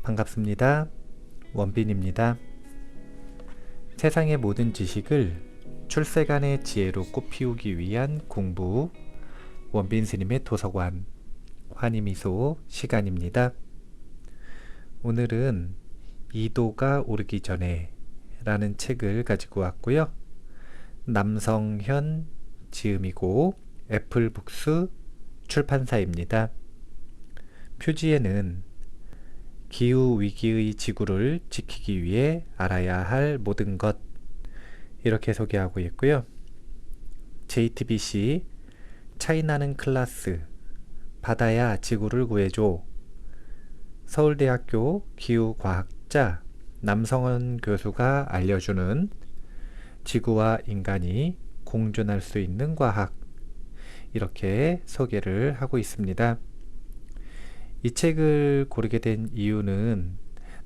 반갑습니다. 원빈입니다. 세상의 모든 지식을 출세간의 지혜로 꽃피우기 위한 공부, 원빈 스님의 도서관, 환희미소 시간입니다. 오늘은 이도가 오르기 전에 라는 책을 가지고 왔고요. 남성현 지음이고 애플북스 출판사입니다. 표지에는 기후위기의 지구를 지키기 위해 알아야 할 모든 것, 이렇게 소개하고 있고요. JTBC 차이나는 클라스 바다야 지구를 구해줘, 서울대학교 기후과학자 남성원 교수가 알려주는 지구와 인간이 공존할 수 있는 과학, 이렇게 소개를 하고 있습니다. 이 책을 고르게 된 이유는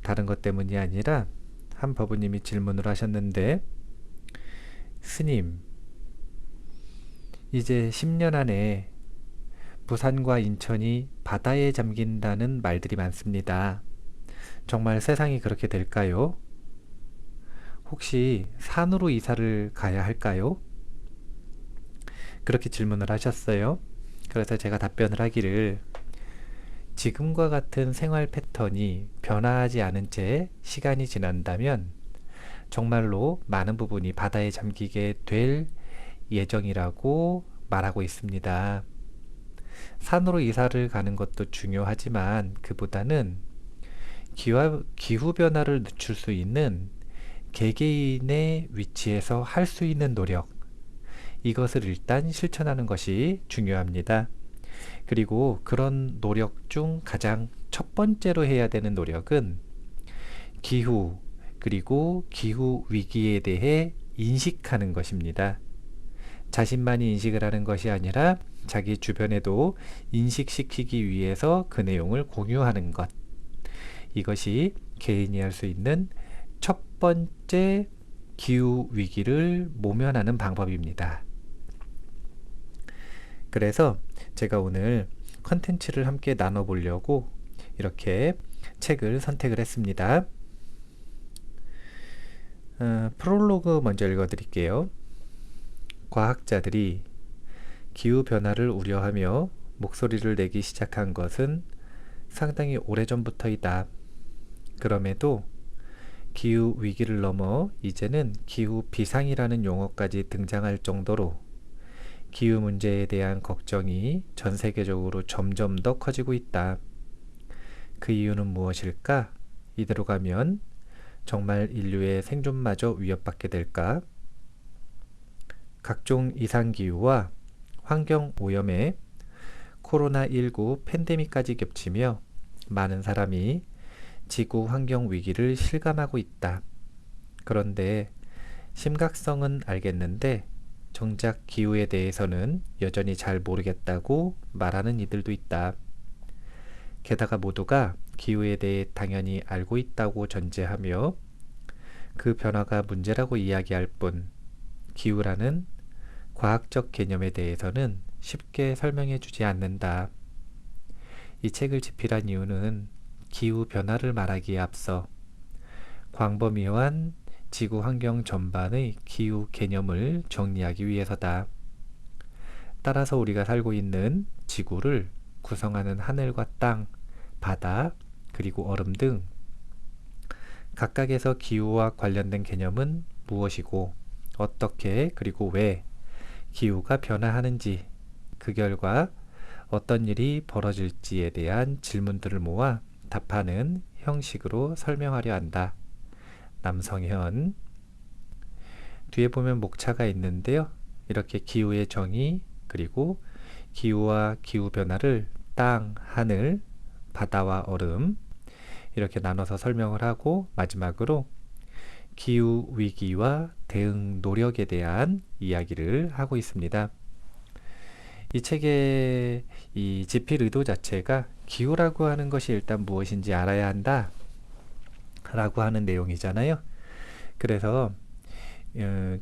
다른 것 때문이 아니라 한 법우님이 질문을 하셨는데, 스님, 이제 10년 안에 부산과 인천이 바다에 잠긴다는 말들이 많습니다. 정말 세상이 그렇게 될까요? 혹시 산으로 이사를 가야 할까요? 그렇게 질문을 하셨어요. 그래서 제가 답변을 하기를, 지금과 같은 생활 패턴이 변화하지 않은 채 시간이 지난다면 정말로 많은 부분이 바다에 잠기게 될 예정이라고 말하고 있습니다. 산으로 이사를 가는 것도 중요하지만 그보다는 기후 변화를 늦출 수 있는 개개인의 위치에서 할 수 있는 노력, 이것을 일단 실천하는 것이 중요합니다. 그리고 그런 노력 중 가장 첫 번째로 해야 되는 노력은 기후, 그리고 기후 위기에 대해 인식하는 것입니다. 자신만이 인식을 하는 것이 아니라 자기 주변에도 인식시키기 위해서 그 내용을 공유하는 것, 이것이 개인이 할 수 있는 첫 번째 기후 위기를 모면하는 방법입니다. 그래서 제가 오늘 컨텐츠를 함께 나눠보려고 이렇게 책을 선택을 했습니다. 프롤로그 먼저 읽어드릴게요. 과학자들이 기후변화를 우려하며 목소리를 내기 시작한 것은 상당히 오래전부터이다. 그럼에도 기후위기를 넘어 이제는 기후비상이라는 용어까지 등장할 정도로 기후 문제에 대한 걱정이 전 세계적으로 점점 더 커지고 있다. 그 이유는 무엇일까? 이대로 가면 정말 인류의 생존마저 위협받게 될까? 각종 이상기후와 환경오염에 코로나19 팬데믹까지 겹치며 많은 사람이 지구 환경 위기를 실감하고 있다. 그런데 심각성은 알겠는데 정작 기후에 대해서는 여전히 잘 모르겠다고 말하는 이들도 있다. 게다가 모두가 기후에 대해 당연히 알고 있다고 전제하며 그 변화가 문제라고 이야기할 뿐 기후라는 과학적 개념에 대해서는 쉽게 설명해 주지 않는다. 이 책을 집필한 이유는 기후 변화를 말하기에 앞서 광범위한 지구 환경 전반의 기후 개념을 정리하기 위해서다. 따라서 우리가 살고 있는 지구를 구성하는 하늘과 땅, 바다, 그리고 얼음 등 각각에서 기후와 관련된 개념은 무엇이고 어떻게 그리고 왜 기후가 변화하는지, 그 결과 어떤 일이 벌어질지에 대한 질문들을 모아 답하는 형식으로 설명하려 한다. 남성현. 뒤에 보면 목차가 있는데요. 이렇게 기후의 정의, 그리고 기후와 기후 변화를 땅, 하늘, 바다와 얼음, 이렇게 나눠서 설명을 하고 마지막으로 기후 위기와 대응 노력에 대한 이야기를 하고 있습니다. 이 책의 이 집필 의도 자체가 기후라고 하는 것이 일단 무엇인지 알아야 한다 라고 하는 내용이잖아요. 그래서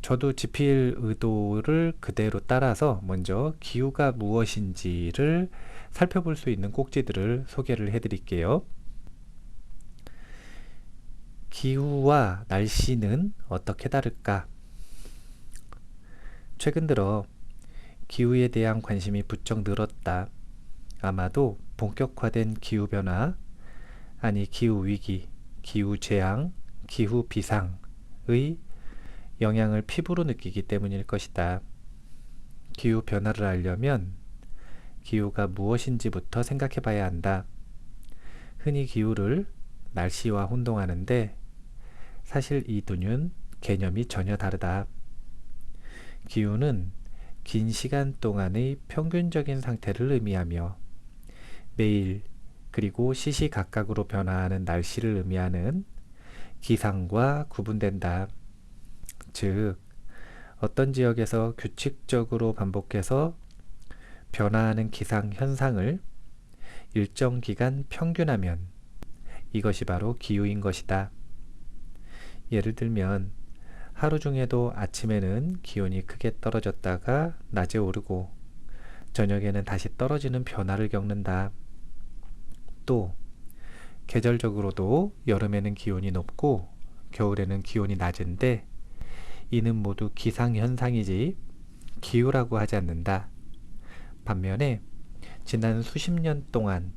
저도 집필 의도를 그대로 따라서 먼저 기후가 무엇인지를 살펴볼 수 있는 꼭지들을 소개를 해 드릴게요. 기후와 날씨는 어떻게 다를까? 최근 들어 기후에 대한 관심이 부쩍 늘었다. 아마도 본격화된 기후변화, 아니 기후위기, 기후재앙, 기후비상의 영향을 피부로 느끼기 때문일 것이다. 기후변화를 알려면 기후가 무엇인지부터 생각해 봐야 한다. 흔히 기후를 날씨와 혼동하는데 사실 이 두는 개념이 전혀 다르다. 기후는 긴 시간 동안의 평균적인 상태를 의미하며 매일 그리고 시시각각으로 변화하는 날씨를 의미하는 기상과 구분된다. 즉, 어떤 지역에서 규칙적으로 반복해서 변화하는 기상 현상을 일정 기간 평균하면 이것이 바로 기후인 것이다. 예를 들면 하루 중에도 아침에는 기온이 크게 떨어졌다가 낮에 오르고 저녁에는 다시 떨어지는 변화를 겪는다. 또 계절적으로도 여름에는 기온이 높고 겨울에는 기온이 낮은데 이는 모두 기상현상이지 기후라고 하지 않는다. 반면에 지난 수십 년 동안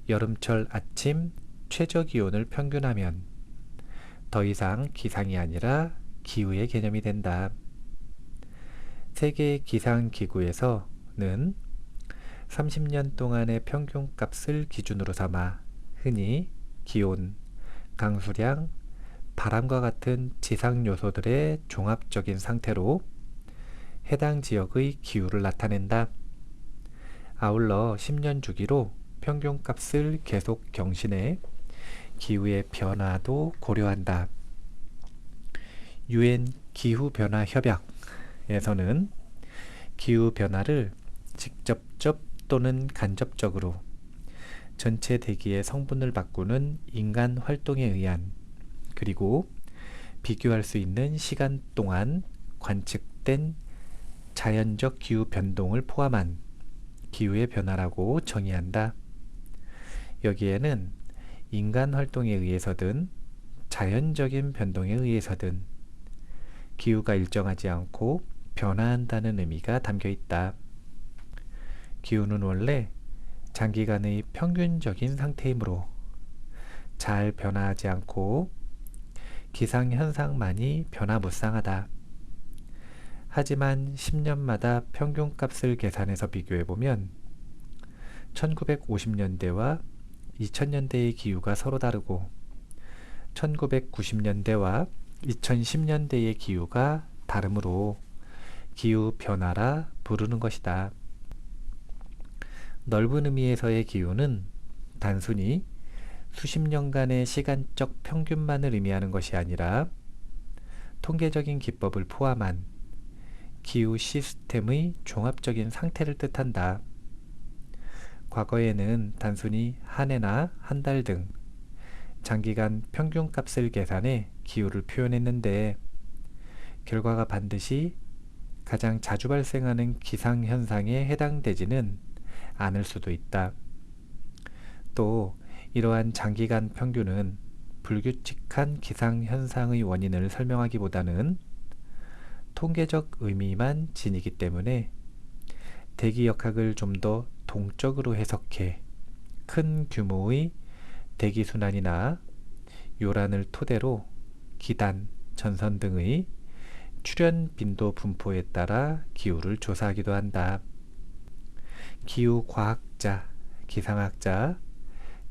여름철 아침 최저 기온을 평균하면 더 이상 기상이 아니라 기후의 개념이 된다. 세계 기상기구에서는 30년 동안의 평균값을 기준으로 삼아 흔히 기온, 강수량, 바람과 같은 지상 요소들의 종합적인 상태로 해당 지역의 기후를 나타낸다. 아울러 10년 주기로 평균값을 계속 경신해 기후의 변화도 고려한다. 유엔 기후변화협약에서는 기후변화를 직접적 또는 간접적으로 전체 대기의 성분을 바꾸는 인간 활동에 의한 그리고 비교할 수 있는 시간 동안 관측된 자연적 기후 변동을 포함한 기후의 변화라고 정의한다. 여기에는 인간 활동에 의해서든 자연적인 변동에 의해서든 기후가 일정하지 않고 변화한다는 의미가 담겨 있다. 기후는 원래 장기간의 평균적인 상태이므로 잘 변화하지 않고 기상현상만이 변화무쌍하다. 하지만 10년마다 평균값을 계산해서 비교해보면 1950년대와 2000년대의 기후가 서로 다르고 1990년대와 2010년대의 기후가 다르므로 기후변화라 부르는 것이다. 넓은 의미에서의 기후는 단순히 수십 년간의 시간적 평균만을 의미하는 것이 아니라 통계적인 기법을 포함한 기후 시스템의 종합적인 상태를 뜻한다. 과거에는 단순히 한 해나 한 달 등 장기간 평균값을 계산해 기후를 표현했는데 결과가 반드시 가장 자주 발생하는 기상현상에 해당되지는 않을 수도 있다. 또 이러한 장기간 평균은 불규칙한 기상현상의 원인을 설명하기보다는 통계적 의미만 지니기 때문에 대기 역학을 좀 더 동적으로 해석해 큰 규모의 대기순환이나 요란을 토대로 기단, 전선 등의 출현 빈도 분포에 따라 기후를 조사하기도 한다. 기후과학자, 기상학자,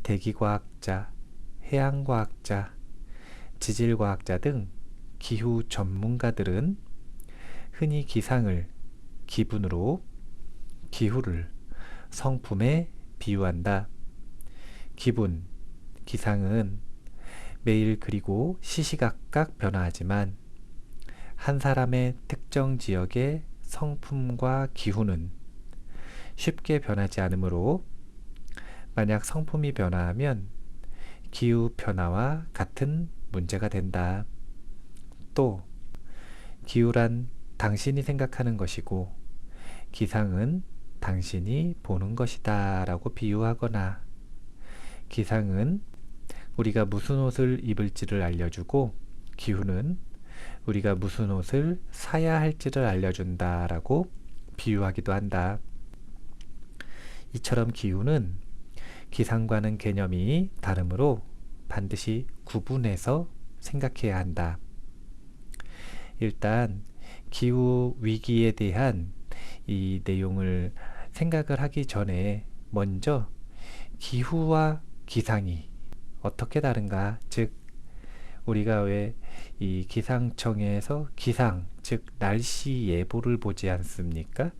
대기과학자, 해양과학자, 지질과학자 등 기후 전문가들은 흔히 기상을 기분으로, 기후를 성품에 비유한다. 기분, 기상은 매일 그리고 시시각각 변화하지만 한 사람의 특정 지역의 성품과 기후는 쉽게 변하지 않으므로 만약 성품이 변화하면 기후 변화와 같은 문제가 된다. 또 기후란 당신이 생각하는 것이고 기상은 당신이 보는 것이다 라고 비유하거나 기상은 우리가 무슨 옷을 입을지를 알려주고 기후는 우리가 무슨 옷을 사야 할지를 알려준다라고 비유하기도 한다. 이처럼 기후는 기상과는 개념이 다르므로 반드시 구분해서 생각해야 한다. 일단 기후 위기에 대한 이 내용을 생각을 하기 전에 먼저 기후와 기상이 어떻게 다른가, 즉 우리가 왜 이 기상청에서 기상, 즉 날씨 예보를 보지 않습니까?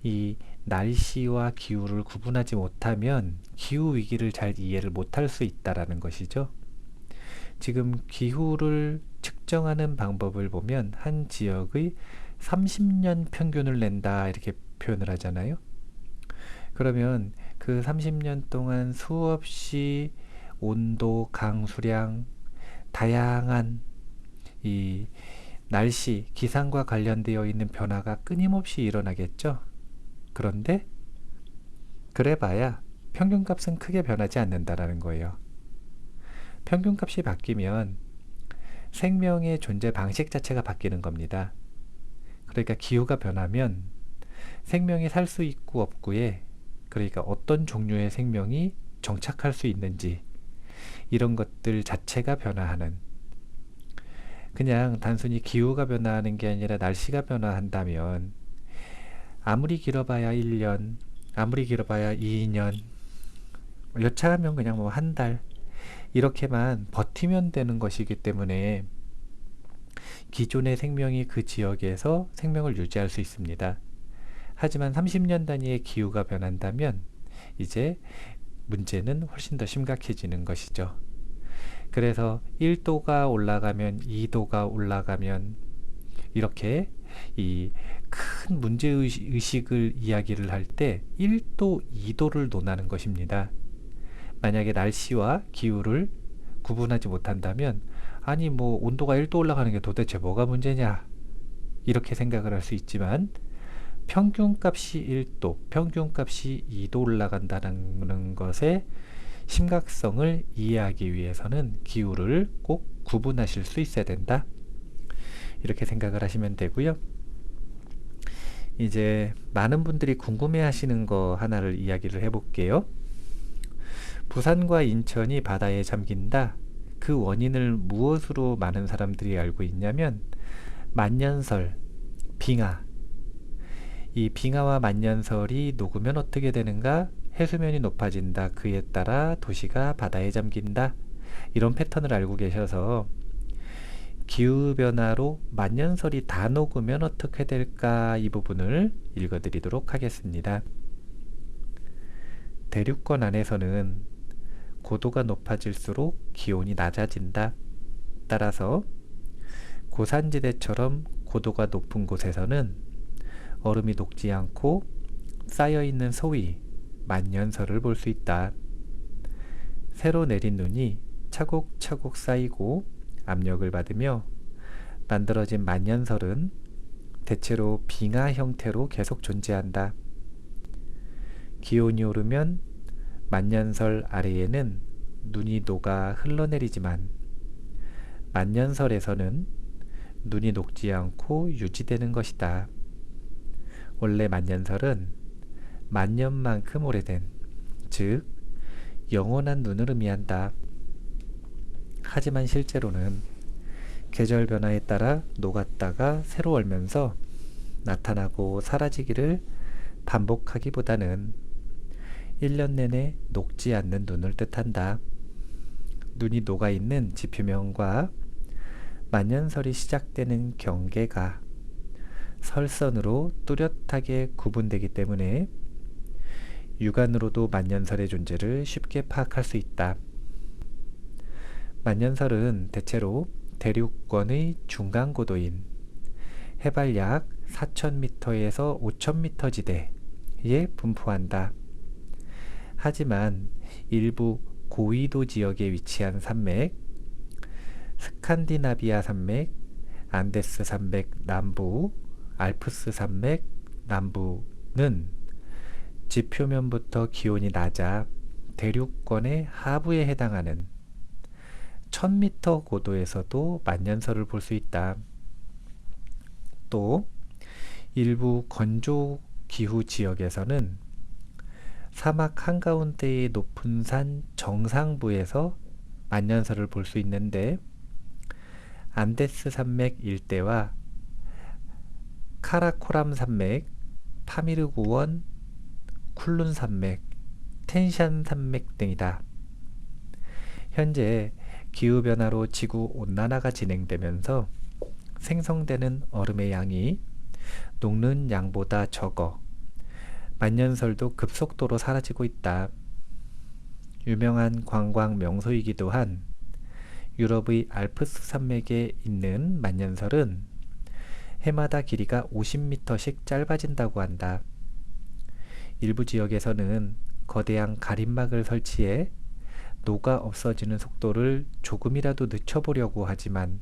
이 날씨와 기후를 구분하지 못하면 기후 위기를 잘 이해를 못할 수 있다라는 것이죠. 지금 기후를 측정하는 방법을 보면 한 지역의 30년 평균을 낸다 이렇게 표현을 하잖아요. 그러면 그 30년 동안 수없이 온도, 강수량, 다양한 이 날씨, 기상과 관련되어 있는 변화가 끊임없이 일어나겠죠. 그런데 그래봐야 평균값은 크게 변하지 않는다라는 거예요. 평균값이 바뀌면 생명의 존재 방식 자체가 바뀌는 겁니다. 그러니까 기후가 변하면 생명이 살 수 있고 없고에, 그러니까 어떤 종류의 생명이 정착할 수 있는지 이런 것들 자체가 변화하는, 그냥 단순히 기후가 변화하는 게 아니라 날씨가 변화한다면 아무리 길어봐야 1년, 아무리 길어봐야 2년, 여차하면 그냥 뭐 한 달 이렇게만 버티면 되는 것이기 때문에 기존의 생명이 그 지역에서 생명을 유지할 수 있습니다. 하지만 30년 단위의 기후가 변한다면 이제 문제는 훨씬 더 심각해지는 것이죠. 그래서 1도가 올라가면 2도가 올라가면 이렇게 이 큰 문제의식을 이야기를 할 때 1도, 2도를 논하는 것입니다. 만약에 날씨와 기후를 구분하지 못한다면 아니 뭐 온도가 1도 올라가는 게 도대체 뭐가 문제냐 이렇게 생각을 할 수 있지만 평균값이 1도, 평균값이 2도 올라간다는 것의 심각성을 이해하기 위해서는 기후를 꼭 구분하실 수 있어야 된다. 이렇게 생각을 하시면 되고요. 이제 많은 분들이 궁금해 하시는 거 하나를 이야기를 해볼게요. 부산과 인천이 바다에 잠긴다. 그 원인을 무엇으로 많은 사람들이 알고 있냐면 만년설, 빙하. 이 빙하와 만년설이 녹으면 어떻게 되는가? 해수면이 높아진다. 그에 따라 도시가 바다에 잠긴다. 이런 패턴을 알고 계셔서 기후변화로 만년설이 다 녹으면 어떻게 될까? 이 부분을 읽어드리도록 하겠습니다. 대륙권 안에서는 고도가 높아질수록 기온이 낮아진다. 따라서 고산지대처럼 고도가 높은 곳에서는 얼음이 녹지 않고 쌓여있는 소위 만년설을 볼 수 있다. 새로 내린 눈이 차곡차곡 쌓이고 압력을 받으며 만들어진 만년설은 대체로 빙하 형태로 계속 존재한다. 기온이 오르면 만년설 아래에는 눈이 녹아 흘러내리지만 만년설에서는 눈이 녹지 않고 유지되는 것이다. 원래 만년설은 만년만큼 오래된, 즉 영원한 눈을 의미한다. 하지만 실제로는 계절 변화에 따라 녹았다가 새로 얼면서 나타나고 사라지기를 반복하기보다는 1년 내내 녹지 않는 눈을 뜻한다. 눈이 녹아있는 지표면과 만년설이 시작되는 경계가 설선으로 뚜렷하게 구분되기 때문에 육안으로도 만년설의 존재를 쉽게 파악할 수 있다. 만년설은 대체로 대륙권의 중간 고도인 해발 약 4,000m에서 5,000m 지대에 분포한다. 하지만 일부 고위도 지역에 위치한 산맥, 스칸디나비아 산맥, 안데스 산맥 남부, 알프스 산맥 남부는 지표면부터 기온이 낮아 대륙권의 하부에 해당하는 1000m 고도에서도 만년설을 볼 수 있다. 또 일부 건조 기후 지역에서는 사막 한가운데의 높은 산 정상부에서 만년설을 볼 수 있는데, 안데스 산맥 일대와 카라코람 산맥, 파미르고원, 쿨룬 산맥, 텐샨 산맥 등이다. 현재 기후변화로 지구 온난화가 진행되면서 생성되는 얼음의 양이 녹는 양보다 적어 만년설도 급속도로 사라지고 있다. 유명한 관광 명소이기도 한 유럽의 알프스 산맥에 있는 만년설은 해마다 길이가 50m씩 짧아진다고 한다. 일부 지역에서는 거대한 가림막을 설치해 녹아 없어지는 속도를 조금이라도 늦춰보려고 하지만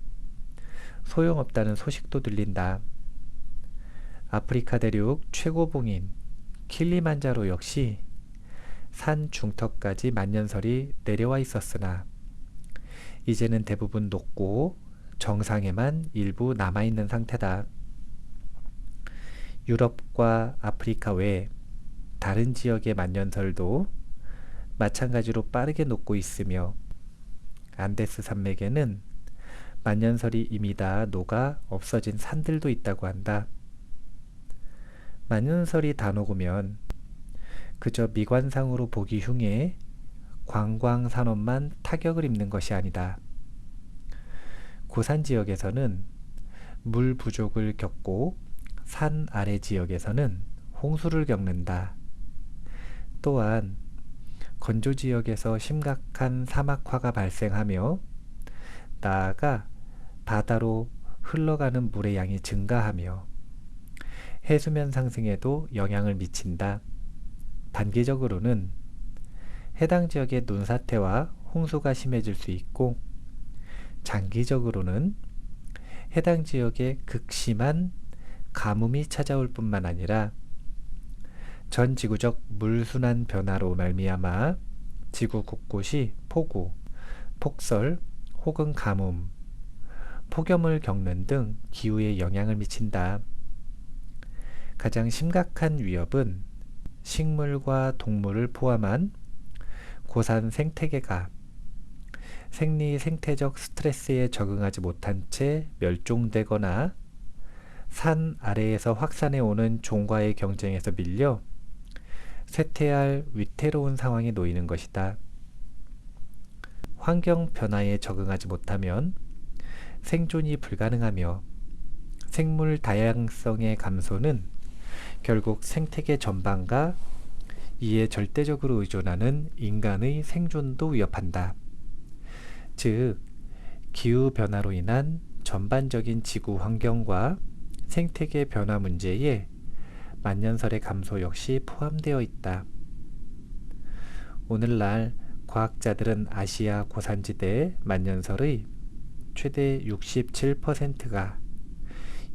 소용없다는 소식도 들린다. 아프리카 대륙 최고봉인 킬리만자로 역시 산 중턱까지 만년설이 내려와 있었으나 이제는 대부분 녹고 정상에만 일부 남아있는 상태다. 유럽과 아프리카 외 다른 지역의 만년설도 마찬가지로 빠르게 녹고 있으며, 안데스 산맥에는 만년설이 이미 다 녹아 없어진 산들도 있다고 한다. 만년설이 다 녹으면 그저 미관상으로 보기 흉해 관광 산업만 타격을 입는 것이 아니다. 고산 지역에서는 물 부족을 겪고 산 아래 지역에서는 홍수를 겪는다. 또한 건조 지역에서 심각한 사막화가 발생하며 나아가 바다로 흘러가는 물의 양이 증가하며 해수면 상승에도 영향을 미친다. 단기적으로는 해당 지역의 눈사태와 홍수가 심해질 수 있고, 장기적으로는 해당 지역에 극심한 가뭄이 찾아올 뿐만 아니라 전 지구적 물순환 변화로 말미암아 지구 곳곳이 폭우, 폭설 혹은 가뭄, 폭염을 겪는 등 기후에 영향을 미친다. 가장 심각한 위협은 식물과 동물을 포함한 고산 생태계가 생리 생태적 스트레스에 적응하지 못한 채 멸종되거나 산 아래에서 확산해 오는 종과의 경쟁에서 밀려 쇠퇴할 위태로운 상황에 놓이는 것이다. 환경 변화에 적응하지 못하면 생존이 불가능하며 생물 다양성의 감소는 결국 생태계 전반과 이에 절대적으로 의존하는 인간의 생존도 위협한다. 즉, 기후변화로 인한 전반적인 지구 환경과 생태계 변화 문제에 만년설의 감소 역시 포함되어 있다. 오늘날 과학자들은 아시아 고산지대 만년설의 최대 67%가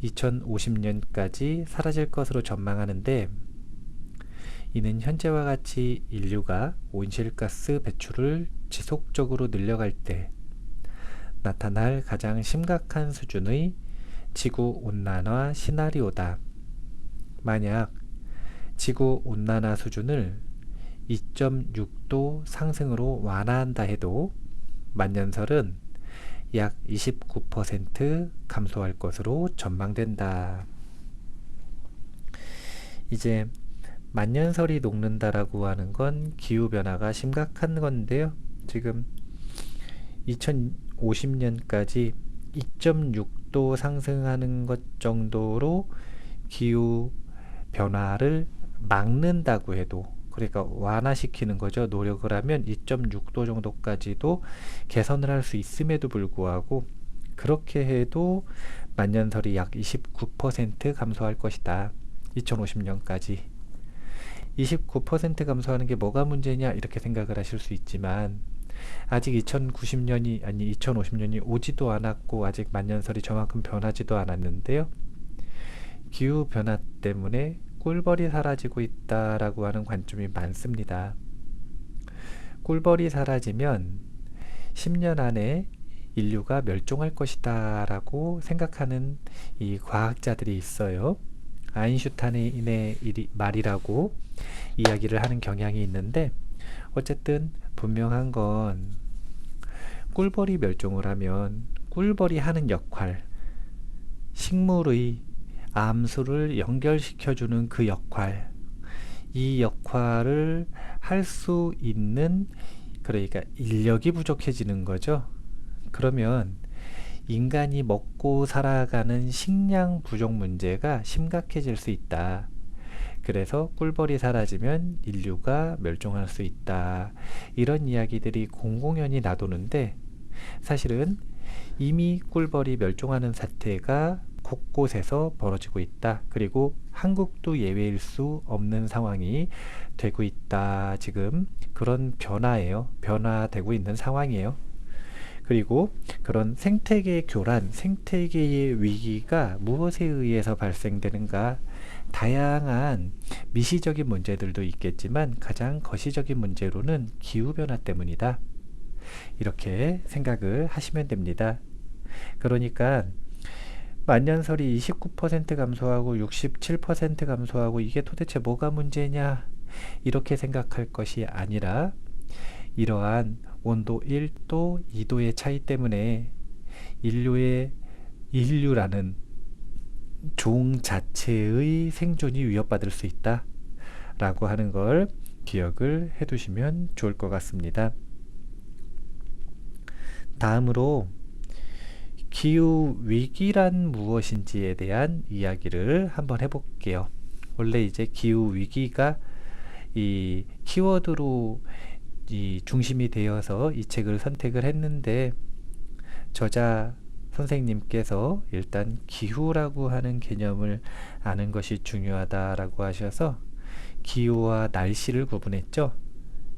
2050년까지 사라질 것으로 전망하는데, 이는 현재와 같이 인류가 온실가스 배출을 지속적으로 늘려갈 때 나타날 가장 심각한 수준의 지구온난화 시나리오다. 만약 지구온난화 수준을 2.6도 상승으로 완화한다 해도 만년설은 약 29% 감소할 것으로 전망된다. 이제 만년설이 녹는다라고 하는 건 기후변화가 심각한 건데요. 지금 2050년까지 2.6도 상승하는 것 정도로 기후변화를 막는다고 해도, 그러니까 완화시키는 거죠. 노력을 하면 2.6도 정도까지도 개선을 할 수 있음에도 불구하고 그렇게 해도 만년설이 약 29% 감소할 것이다. 2050년까지. 29% 감소하는 게 뭐가 문제냐 이렇게 생각을 하실 수 있지만, 아직 2090년이 아니 2050년이 오지도 않았고 아직 만년설이 저만큼 변하지도 않았는데요. 기후변화 때문에 꿀벌이 사라지고 있다라고 하는 관점이 많습니다. 꿀벌이 사라지면 10년 안에 인류가 멸종할 것이다 라고 생각하는 이 과학자들이 있어요. 아인슈타인의 말이라고 이야기를 하는 경향이 있는데, 어쨌든 분명한 건 꿀벌이 멸종을 하면 꿀벌이 하는 역할, 식물의 암수를 연결시켜주는 그 역할, 이 역할을 할 수 있는, 그러니까 인력이 부족해지는 거죠. 그러면 인간이 먹고 살아가는 식량 부족 문제가 심각해질 수 있다. 그래서 꿀벌이 사라지면 인류가 멸종할 수 있다. 이런 이야기들이 공공연히 나도는데, 사실은 이미 꿀벌이 멸종하는 사태가 곳곳에서 벌어지고 있다. 그리고 한국도 예외일 수 없는 상황이 되고 있다. 지금 그런 변화예요. 변화되고 있는 상황이에요. 그리고 그런 생태계의 교란, 생태계의 위기가 무엇에 의해서 발생되는가? 다양한 미시적인 문제들도 있겠지만 가장 거시적인 문제로는 기후변화 때문이다. 이렇게 생각을 하시면 됩니다. 그러니까 만년설이 29% 감소하고 67% 감소하고 이게 도대체 뭐가 문제냐? 이렇게 생각할 것이 아니라, 이러한 온도 1도, 2도의 차이 때문에 인류라는 종 자체의 생존이 위협받을 수 있다 라고 하는 걸 기억을 해 두시면 좋을 것 같습니다. 다음으로 기후위기란 무엇인지에 대한 이야기를 한번 해볼게요. 원래 이제 기후위기가 이 키워드로 이 중심이 되어서 이 책을 선택을 했는데, 저자 선생님께서 일단 기후라고 하는 개념을 아는 것이 중요하다라고 하셔서 기후와 날씨를 구분했죠.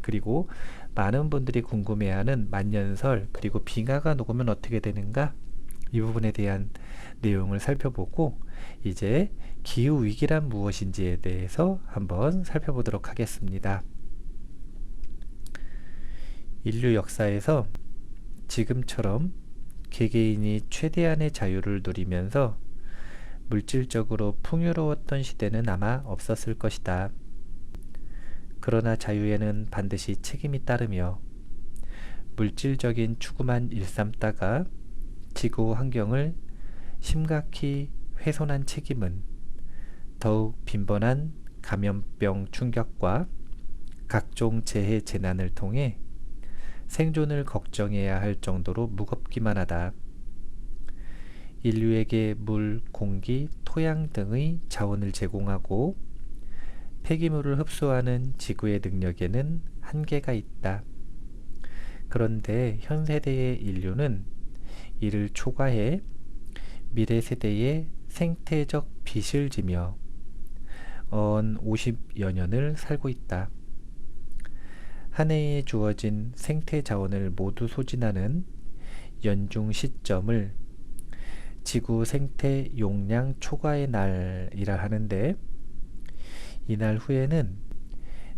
그리고 많은 분들이 궁금해하는 만년설, 그리고 빙하가 녹으면 어떻게 되는가, 이 부분에 대한 내용을 살펴보고, 이제 기후위기란 무엇인지에 대해서 한번 살펴보도록 하겠습니다. 인류 역사에서 지금처럼 개개인이 최대한의 자유를 누리면서 물질적으로 풍요로웠던 시대는 아마 없었을 것이다. 그러나 자유에는 반드시 책임이 따르며 물질적인 추구만 일삼다가 지구 환경을 심각히 훼손한 책임은 더욱 빈번한 감염병 충격과 각종 재해 재난을 통해 생존을 걱정해야 할 정도로 무겁기만 하다. 인류에게 물, 공기, 토양 등의 자원을 제공하고 폐기물을 흡수하는 지구의 능력에는 한계가 있다. 그런데 현 세대의 인류는 이를 초과해 미래 세대의 생태적 빚을 지며 언 50여 년을 살고 있다. 한 해에 주어진 생태 자원을 모두 소진하는 연중 시점을 지구 생태 용량 초과의 날이라 하는데, 이날 후에는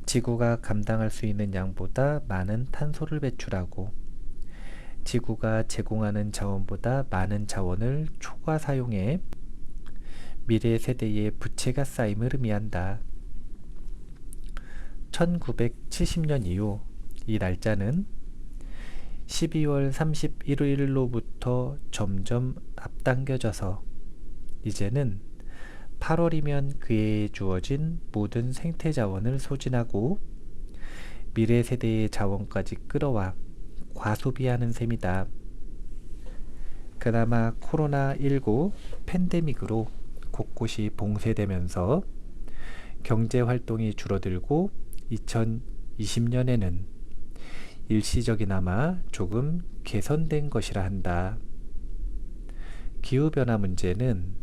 지구가 감당할 수 있는 양보다 많은 탄소를 배출하고 지구가 제공하는 자원보다 많은 자원을 초과 사용해 미래 세대의 부채가 쌓임을 의미한다. 1970년 이후 이 날짜는 12월 31일로부터 점점 앞당겨져서 이제는 8월이면 그에 주어진 모든 생태 자원을 소진하고 미래 세대의 자원까지 끌어와 과소비하는 셈이다. 그나마 코로나19 팬데믹으로 곳곳이 봉쇄되면서 경제 활동이 줄어들고 2020년에는 일시적이나마 조금 개선된 것이라 한다. 기후변화 문제는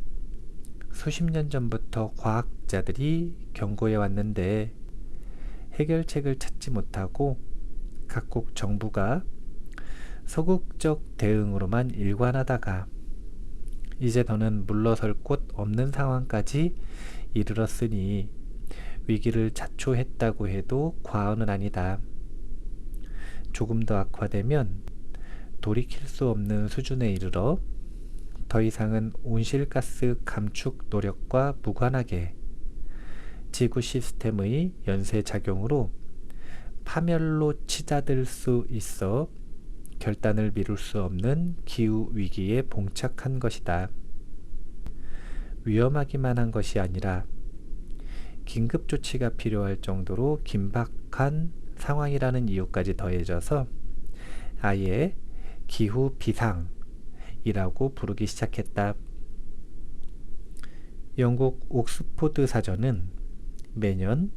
수십 년 전부터 과학자들이 경고해 왔는데 해결책을 찾지 못하고 각국 정부가 소극적 대응으로만 일관하다가 이제 더는 물러설 곳 없는 상황까지 이르렀으니 위기를 자초했다고 해도 과언은 아니다. 조금 더 악화되면 돌이킬 수 없는 수준에 이르러 더 이상은 온실가스 감축 노력과 무관하게 지구 시스템의 연쇄작용으로 파멸로 치닫을 수 있어 결단을 미룰 수 없는 기후위기에 봉착한 것이다. 위험하기만 한 것이 아니라 긴급조치가 필요할 정도로 긴박한 상황이라는 이유까지 더해져서 아예 기후비상이라고 부르기 시작했다. 영국 옥스포드 사전은 매년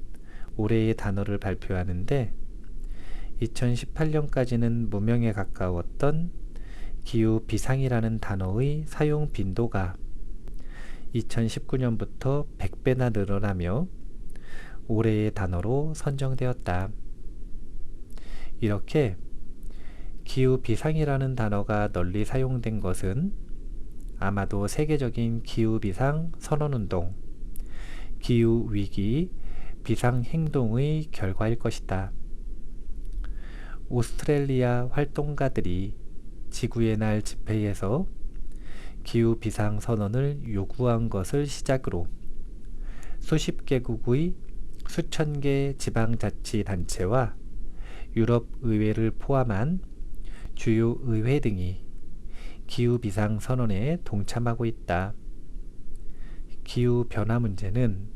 올해의 단어를 발표하는데 2018년까지는 무명에 가까웠던 기후비상이라는 단어의 사용 빈도가 2019년부터 100배나 늘어나며 올해의 단어로 선정되었다. 이렇게 기후비상이라는 단어가 널리 사용된 것은 아마도 세계적인 기후비상 선언운동, 기후위기, 비상행동의 결과일 것이다. 오스트레일리아 활동가들이 지구의 날 집회에서 기후비상 선언을 요구한 것을 시작으로 수십 개국의 수천 개 지방자치단체와 유럽 의회를 포함한 주요 의회 등이 기후비상 선언에 동참하고 있다. 기후변화 문제는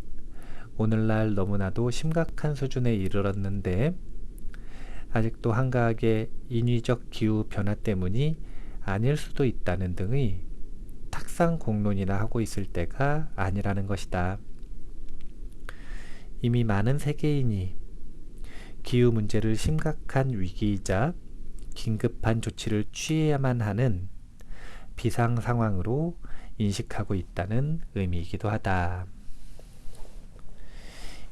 오늘날 너무나도 심각한 수준에 이르렀는데 아직도 한가하게 인위적 기후변화 때문이 아닐 수도 있다는 등의 탁상 공론이나 하고 있을 때가 아니라는 것이다. 이미 많은 세계인이 기후 문제를 심각한 위기이자 긴급한 조치를 취해야만 하는 비상 상황으로 인식하고 있다는 의미이기도 하다.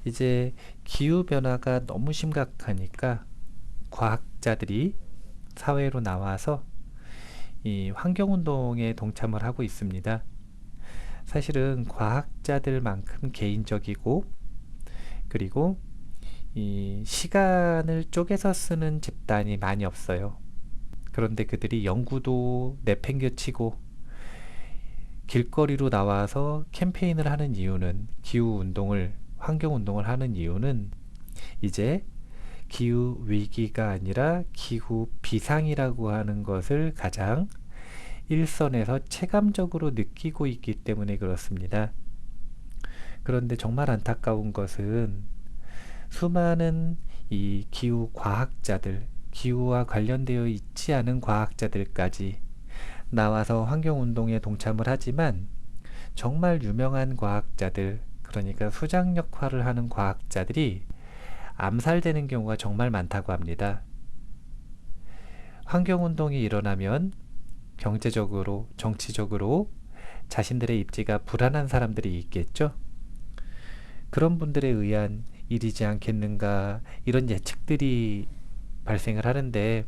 이제 기후변화가 너무 심각하니까 과학자들이 사회로 나와서 이 환경운동에 동참을 하고 있습니다. 사실은 과학자들만큼 개인적이고 그리고 이 시간을 쪼개서 쓰는 집단이 많이 없어요. 그런데 그들이 연구도 내팽겨치고 길거리로 나와서 캠페인을 하는 이유는 기후운동을 환경운동을 하는 이유는 이제 기후위기가 아니라 기후비상이라고 하는 것을 가장 일선에서 체감적으로 느끼고 있기 때문에 그렇습니다. 그런데 정말 안타까운 것은 수많은 이 기후 과학자들, 기후와 관련되어 있지 않은 과학자들까지 나와서 환경운동에 동참을 하지만 정말 유명한 과학자들, 그러니까 수장 역할을 하는 과학자들이 암살되는 경우가 정말 많다고 합니다. 환경운동이 일어나면 경제적으로, 정치적으로 자신들의 입지가 불안한 사람들이 있겠죠. 그런 분들에 의한 일이지 않겠는가 이런 예측들이 발생을 하는데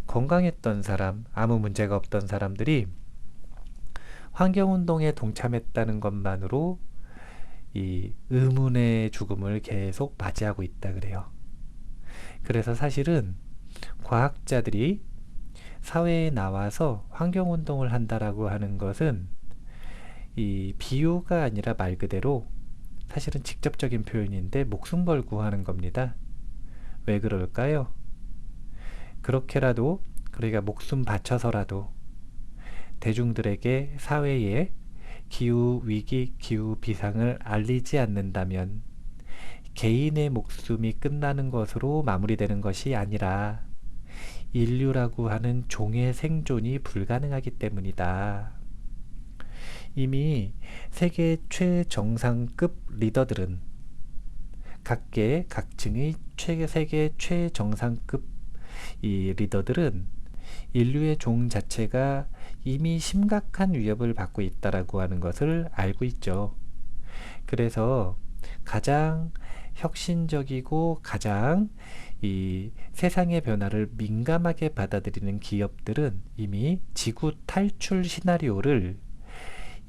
건강했던 사람, 아무 문제가 없던 사람들이 환경운동에 동참했다는 것만으로 이 의문의 죽음을 계속 맞이하고 있다 그래요. 그래서 사실은 과학자들이 사회에 나와서 환경운동을 한다라고 하는 것은 이 비유가 아니라 말 그대로 사실은 직접적인 표현인데 목숨 걸고 하는 겁니다. 왜 그럴까요? 그렇게라도 그러니까 목숨 바쳐서라도 대중들에게 사회에 기후위기, 기후비상을 알리지 않는다면 개인의 목숨이 끝나는 것으로 마무리되는 것이 아니라 인류라고 하는 종의 생존이 불가능하기 때문이다. 이미 세계 최정상급 리더들은 각계 각층의 세계 최정상급 이 리더들은 인류의 종 자체가 이미 심각한 위협을 받고 있다라고 하는 것을 알고 있죠. 그래서 가장 혁신적이고 가장 이 세상의 변화를 민감하게 받아들이는 기업들은 이미 지구 탈출 시나리오를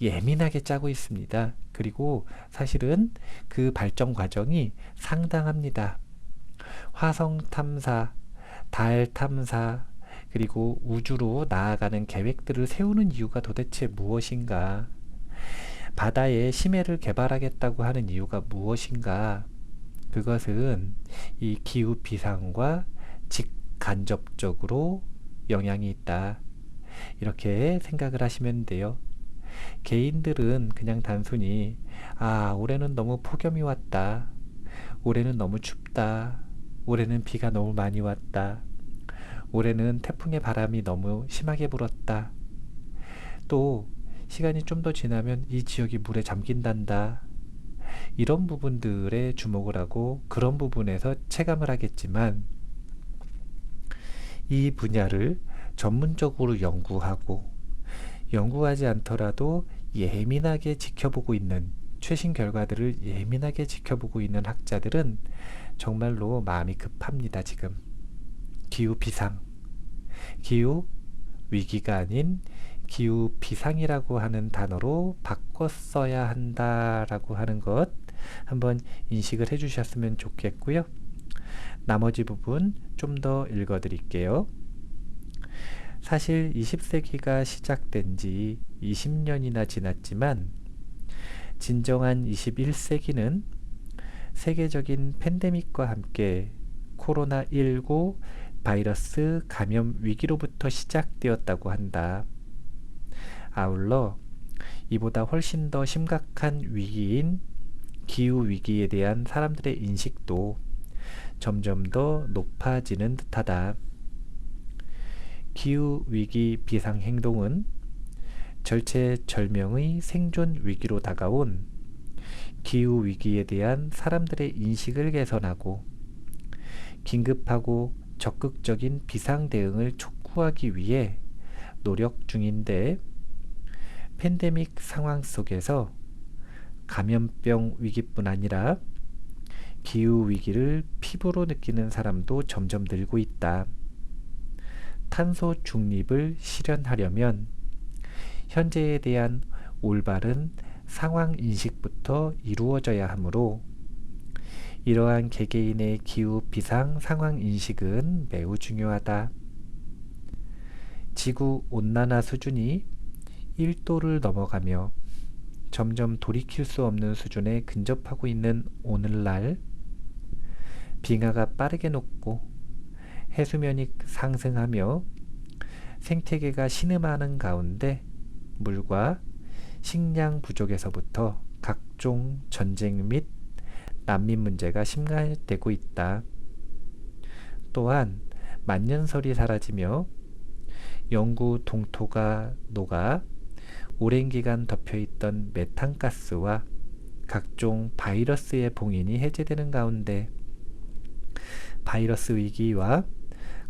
예민하게 짜고 있습니다. 그리고 사실은 그 발전 과정이 상당합니다. 화성 탐사, 달 탐사, 그리고 우주로 나아가는 계획들을 세우는 이유가 도대체 무엇인가? 바다에 심해를 개발하겠다고 하는 이유가 무엇인가? 그것은 이 기후 비상과 직간접적으로 영향이 있다. 이렇게 생각을 하시면 돼요. 개인들은 그냥 단순히 올해는 너무 폭염이 왔다. 올해는 너무 춥다. 올해는 비가 너무 많이 왔다. 올해는 태풍의 바람이 너무 심하게 불었다. 또 시간이 좀 더 지나면 이 지역이 물에 잠긴단다. 이런 부분들에 주목을 하고 그런 부분에서 체감을 하겠지만 이 분야를 전문적으로 연구하지 않더라도 예민하게 지켜보고 있는 최신 결과들을 예민하게 지켜보고 있는 학자들은 정말로 마음이 급합니다. 지금 기후 비상, 기후 위기가 아닌 기후 비상이라고 하는 단어로 바꿔 써야 한다라고 하는 것 한번 인식을 해주셨으면 좋겠고요. 나머지 부분 좀 더 읽어 드릴게요. 사실 20세기가 시작된 지 20년이나 지났지만 진정한 21세기는 세계적인 팬데믹과 함께 코로나19 바이러스 감염 위기로부터 시작되었다고 한다. 아울러 이보다 훨씬 더 심각한 위기인 기후 위기에 대한 사람들의 인식도 점점 더 높아지는 듯하다. 기후 위기 비상 행동은 절체절명의 생존 위기로 다가온 기후 위기에 대한 사람들의 인식을 개선하고 긴급하고 적극적인 비상 대응을 촉구하기 위해 노력 중인데 팬데믹 상황 속에서 감염병 위기뿐 아니라 기후 위기를 피부로 느끼는 사람도 점점 늘고 있다. 탄소 중립을 실현하려면 현재에 대한 올바른 상황 인식부터 이루어져야 하므로 이러한 개개인의 기후 비상 상황 인식은 매우 중요하다. 지구 온난화 수준이 1도를 넘어가며 점점 돌이킬 수 없는 수준에 근접하고 있는 오늘날 빙하가 빠르게 녹고 해수면이 상승하며 생태계가 신음하는 가운데 물과 식량 부족에서부터 각종 전쟁 및 난민 문제가 심각되고 있다. 또한 만년설이 사라지며 영구 동토가 녹아 오랜 기간 덮여있던 메탄가스와 각종 바이러스의 봉인이 해제되는 가운데 바이러스 위기와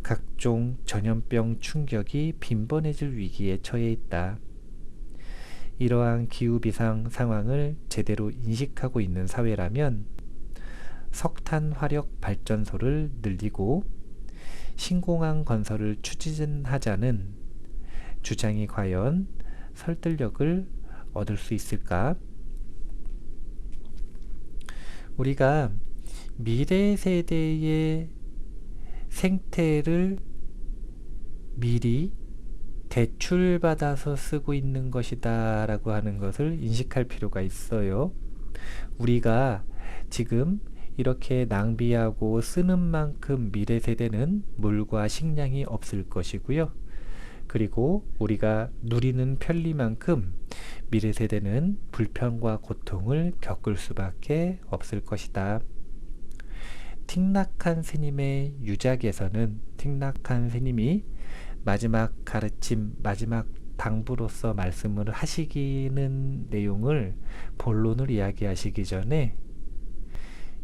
각종 전염병 충격이 빈번해질 위기에 처해 있다. 이러한 기후비상 상황을 제대로 인식하고 있는 사회라면 석탄 화력 발전소를 늘리고 신공항 건설을 추진하자는 주장이 과연 설득력을 얻을 수 있을까? 우리가 미래 세대의 생태를 미리 대출받아서 쓰고 있는 것이다 라고 하는 것을 인식할 필요가 있어요. 우리가 지금 이렇게 낭비하고 쓰는 만큼 미래 세대는 물과 식량이 없을 것이고요. 그리고 우리가 누리는 편리만큼 미래 세대는 불편과 고통을 겪을 수밖에 없을 것이다. 틱낙한 스님의 유작에서는 틱낙한 스님이 마지막 가르침, 마지막 당부로서 말씀을 하시기는 내용을 본론을 이야기하시기 전에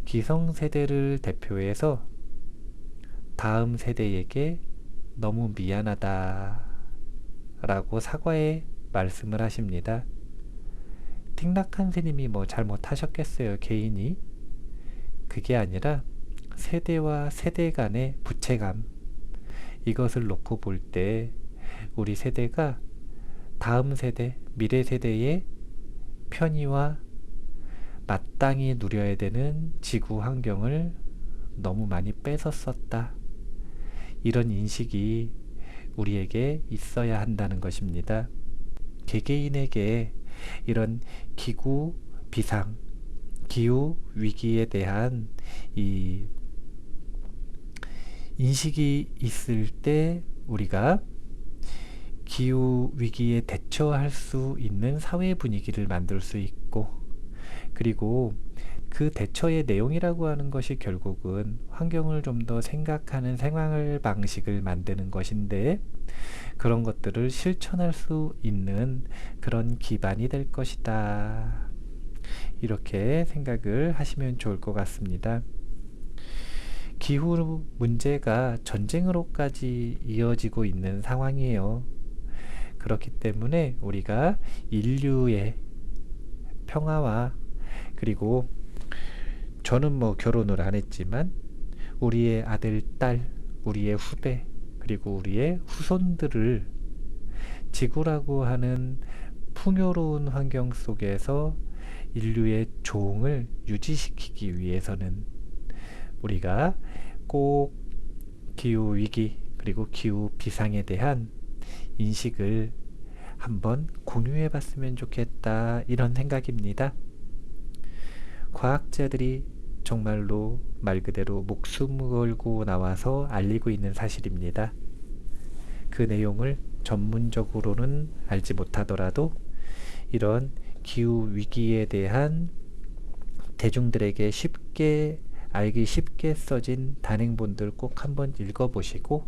기성세대를 대표해서 다음 세대에게 너무 미안하다 라고 사과의 말씀을 하십니다. 틱낙한 스님이 뭐 잘못하셨겠어요, 개인이? 그게 아니라 세대와 세대 간의 부채감, 이것을 놓고 볼 때 우리 세대가 다음 세대, 미래 세대의 편의와 마땅히 누려야 되는 지구 환경을 너무 많이 뺏었었다. 이런 인식이 우리에게 있어야 한다는 것입니다. 개개인에게 이런 기후 비상, 기후 위기에 대한 이 인식이 있을 때 우리가 기후 위기에 대처할 수 있는 사회 분위기를 만들 수 있고, 그리고 그 대처의 내용이라고 하는 것이 결국은 환경을 좀 더 생각하는 생활 방식을 만드는 것인데, 그런 것들을 실천할 수 있는 그런 기반이 될 것이다. 이렇게 생각을 하시면 좋을 것 같습니다. 기후 문제가 전쟁으로까지 이어지고 있는 상황이에요. 그렇기 때문에 우리가 인류의 평화와, 그리고 저는 뭐 결혼을 안 했지만 우리의 아들, 딸, 우리의 후배, 그리고 우리의 후손들을 지구라고 하는 풍요로운 환경 속에서 인류의 조응을 유지시키기 위해서는 우리가 꼭 기후 위기 그리고 기후 비상에 대한 인식을 한번 공유해 봤으면 좋겠다, 이런 생각입니다. 과학자들이 정말로 말 그대로 목숨 걸고 나와서 알리고 있는 사실입니다. 그 내용을 전문적으로는 알지 못하더라도 이런 기후 위기에 대한 대중들에게 쉽게 알기 쉽게 써진 단행본들 꼭 한번 읽어보시고,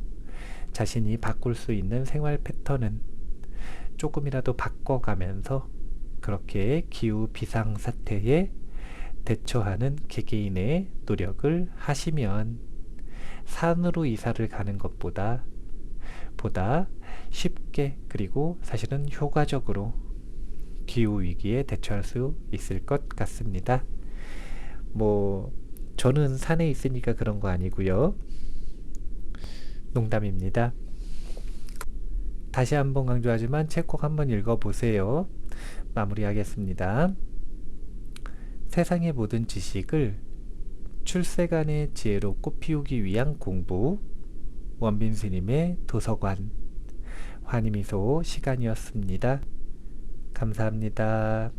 자신이 바꿀 수 있는 생활 패턴은 조금이라도 바꿔가면서 그렇게 기후 비상 사태에 대처하는 개개인의 노력을 하시면 산으로 이사를 가는 것보다 보다 쉽게, 그리고 사실은 효과적으로 기후 위기에 대처할 수 있을 것 같습니다. 뭐 저는 산에 있으니까 그런 거 아니고요. 농담입니다. 다시 한번 강조하지만 책 꼭 한번 읽어보세요. 마무리하겠습니다. 세상의 모든 지식을 출세간의 지혜로 꽃피우기 위한 공부, 원빈 스님의 도서관, 환희미소 시간이었습니다. 감사합니다.